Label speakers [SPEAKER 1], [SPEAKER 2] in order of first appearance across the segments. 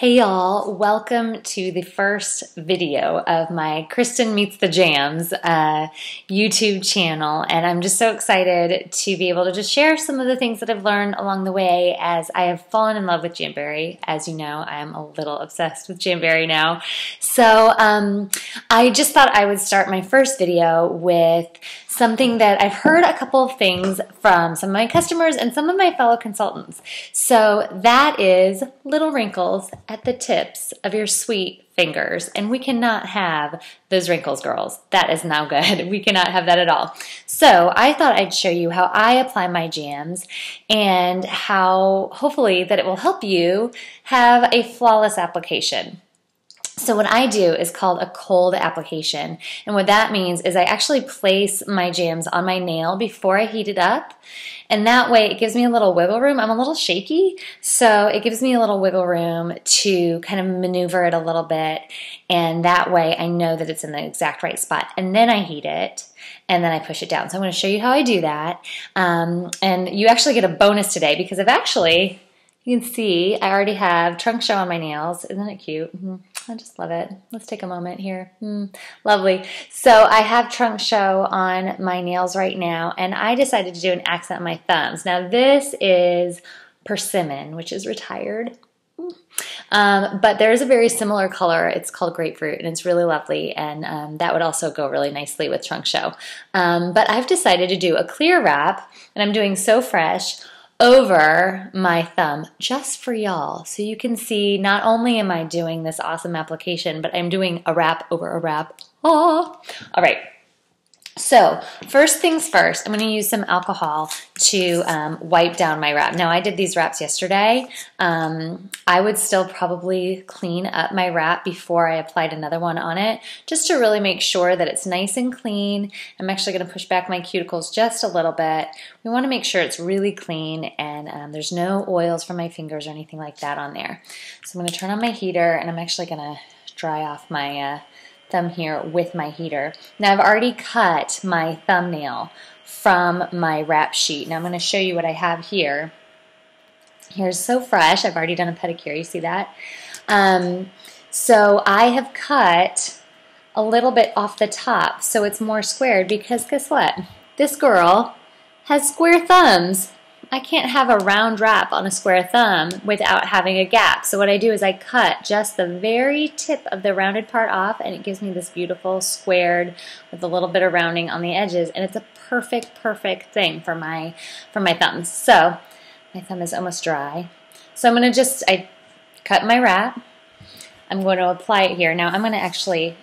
[SPEAKER 1] Hey y'all, welcome to the first video of my Kristin Meets the Jams YouTube channel, and I'm just so excited to be able to just share some of the things that I've learned along the way as I have fallen in love with Jamberry. As you know, I am a little obsessed with Jamberry now. So I just thought I would start my first video with something that I've heard a couple of things from some of my customers and some of my fellow consultants. So that is little wrinkles at the tips of your sweet fingers. And we cannot have those wrinkles, girls. That is no good. We cannot have that at all. So I thought I'd show you how I apply my jams and how hopefully that it will help you have a flawless application. So what I do is called a cold application, and what that means is I actually place my jams on my nail before I heat it up, and that way it gives me a little wiggle room. I'm a little shaky, so it gives me a little wiggle room to kind of maneuver it a little bit, and that way I know that it's in the exact right spot, and then I heat it, and then I push it down. So I'm going to show you how I do that, and you actually get a bonus today because I've actually, you can see I already have trunk show on my nails. Isn't it cute? I just love it. Let's take a moment here. Lovely. So I have trunk show on my nails right now, and I decided to do an accent on my thumbs. Now this is persimmon, which is retired. But there's a very similar color. It's called grapefruit, and it's really lovely, and that would also go really nicely with trunk show. But I've decided to do a clear wrap, and I'm doing So Fresh over my thumb just for y'all, so you can see not only am I doing this awesome application, but I'm doing a wrap over a wrap. Oh. All right. So first things first, I'm going to use some alcohol to wipe down my wrap. Now I did these wraps yesterday. I would still probably clean up my wrap before I applied another one on it, just to really make sure that it's nice and clean. I'm actually going to push back my cuticles just a little bit. We want to make sure it's really clean and there's no oils from my fingers or anything like that on there. So I'm going to turn on my heater, and I'm actually going to dry off my thumb here with my heater. Now I've already cut my thumbnail from my wrap sheet. Now I'm going to show you what I have here. Here's So Fresh. I've already done a pedicure. You see that? So I have cut a little bit off the top so it's more squared, because guess what? This girl has square thumbs. I can't have a round wrap on a square thumb without having a gap. So what I do is I cut just the very tip of the rounded part off, and it gives me this beautiful squared with a little bit of rounding on the edges, and it's a perfect thing for my thumbs. So my thumb is almost dry. So I'm going to I cut my wrap. I'm going to apply it here. Now I'm going to actually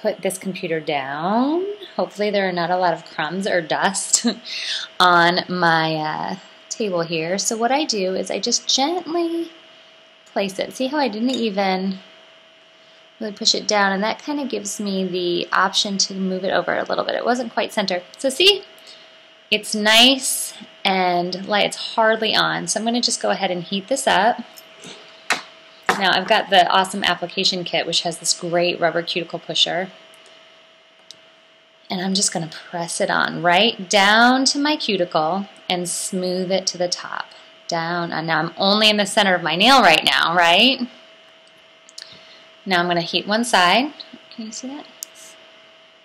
[SPEAKER 1] put this computer down. Hopefully there are not a lot of crumbs or dust on my table here. So what I do is I just gently place it. See how I didn't even really push it down, and that kind of gives me the option to move it over a little bit. It wasn't quite center. So see, it's nice and light. It's hardly on. So I'm going to just go ahead and heat this up. Now I've got the awesome application kit, which has this great rubber cuticle pusher. And I'm just going to press it on right down to my cuticle and smooth it to the top. Down. And now I'm only in the center of my nail right now, right? Now I'm going to heat one side. Can you see that?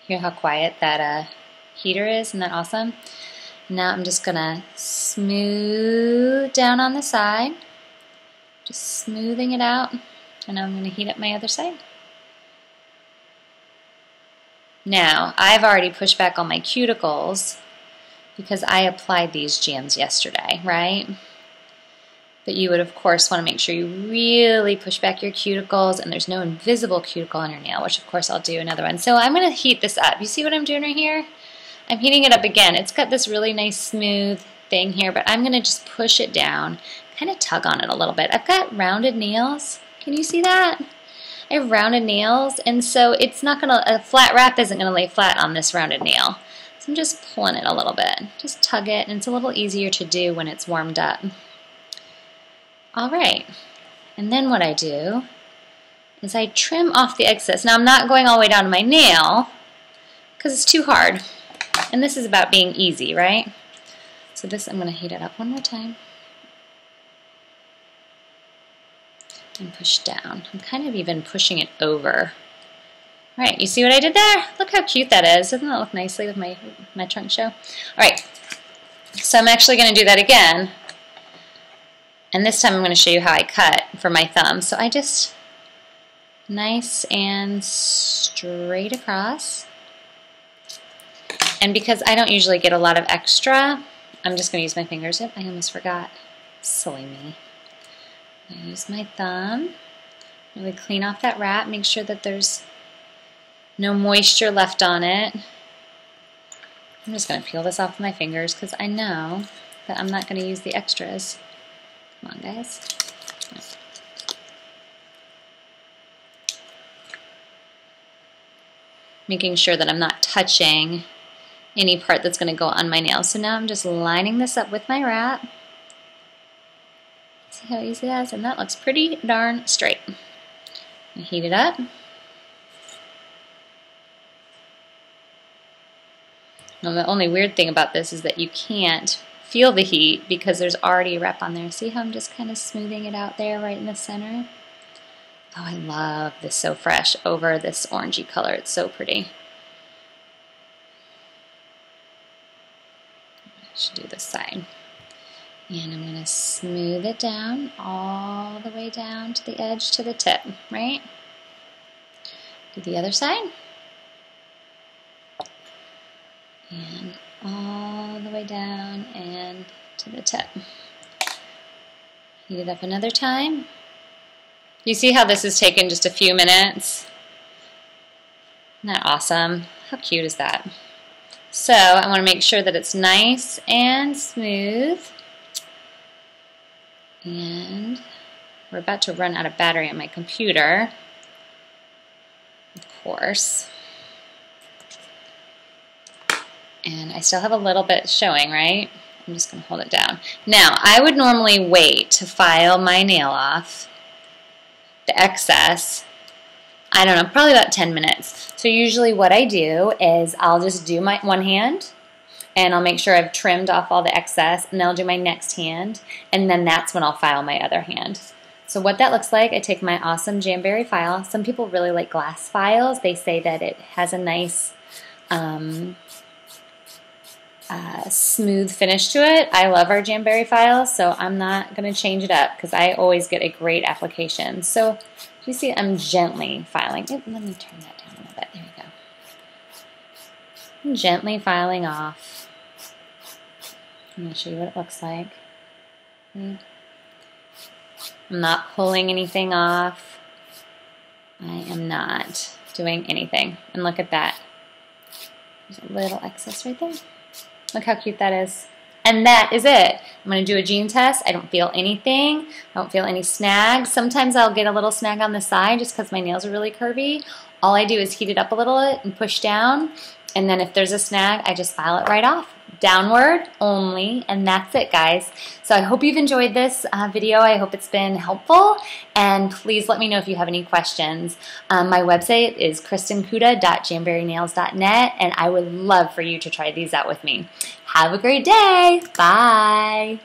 [SPEAKER 1] Hear how quiet that heater is? Isn't that awesome? Now I'm just going to smooth down on the side. Just smoothing it out. And now I'm going to heat up my other side. Now, I've already pushed back on my cuticles because I applied these jams yesterday, right? But you would, of course, want to make sure you really push back your cuticles and there's no invisible cuticle on your nail, which, of course, I'll do another one. So I'm going to heat this up. You see what I'm doing right here? I'm heating it up again. It's got this really nice smooth thing here, but I'm going to just push it down, kind of tug on it a little bit. I've got rounded nails. Can you see that? I have rounded nails, and so it's not going to, a flat wrap isn't going to lay flat on this rounded nail. So I'm just pulling it a little bit. Just tug it, and it's a little easier to do when it's warmed up. All right, and then what I do is I trim off the excess. Now I'm not going all the way down to my nail because it's too hard, and this is about being easy, right? So this, I'm going to heat it up one more time. and push down. I'm kind of even pushing it over. All right, you see what I did there? Look how cute that is. Doesn't that look nicely with my trunk show? All right, so I'm actually going to do that again. And this time I'm going to show you how I cut for my thumb. So I just nice and straight across. And because I don't usually get a lot of extra, I'm just going to use my fingers. Yep, I almost forgot. Silly me. I use my thumb. Really clean off that wrap. Make sure that there's no moisture left on it. I'm just going to peel this off with my fingers because I know that I'm not going to use the extras. Come on, guys. Making sure that I'm not touching any part that's going to go on my nail. So now I'm just lining this up with my wrap. See how easy that is? And that looks pretty darn straight. Heat it up. Now the only weird thing about this is that you can't feel the heat because there's already a wrap on there. See how I'm just kind of smoothing it out there right in the center? Oh, I love this So Fresh over this orangey color. It's so pretty. I should do this side. And I'm going to smooth it down all the way down to the edge to the tip, right? Do the other side. And all the way down and to the tip. Heat it up another time. You see how this has taken just a few minutes? Isn't that awesome? How cute is that? So I want to make sure that it's nice and smooth. And we're about to run out of battery on my computer, of course. And I still have a little bit showing, right? I'm just going to hold it down. Now, I would normally wait to file my nail off, the excess, I don't know, probably about 10 minutes. So usually what I do is I'll just do my one hand, and I'll make sure I've trimmed off all the excess, and then I'll do my next hand, and then that's when I'll file my other hand. So what that looks like, I take my awesome Jamberry file. Some people really like glass files. They say that it has a nice smooth finish to it. I love our Jamberry files, so I'm not going to change it up because I always get a great application. So you see I'm gently filing. Let me turn that down a little bit. There we go. I'm gently filing off. I'm going to show you what it looks like. I'm not pulling anything off. I am not doing anything. And look at that. There's a little excess right there. Look how cute that is. And that is it. I'm going to do a gene test. I don't feel anything. I don't feel any snags. Sometimes I'll get a little snag on the side just because my nails are really curvy. All I do is heat it up a little bit and push down. And then if there's a snag, I just file it right off. Downward only, and that's it, guys. So I hope you've enjoyed this video. I hope it's been helpful, and please let me know if you have any questions. My website is kristinkuda.jamberrynails.net, and I would love for you to try these out with me. Have a great day. Bye.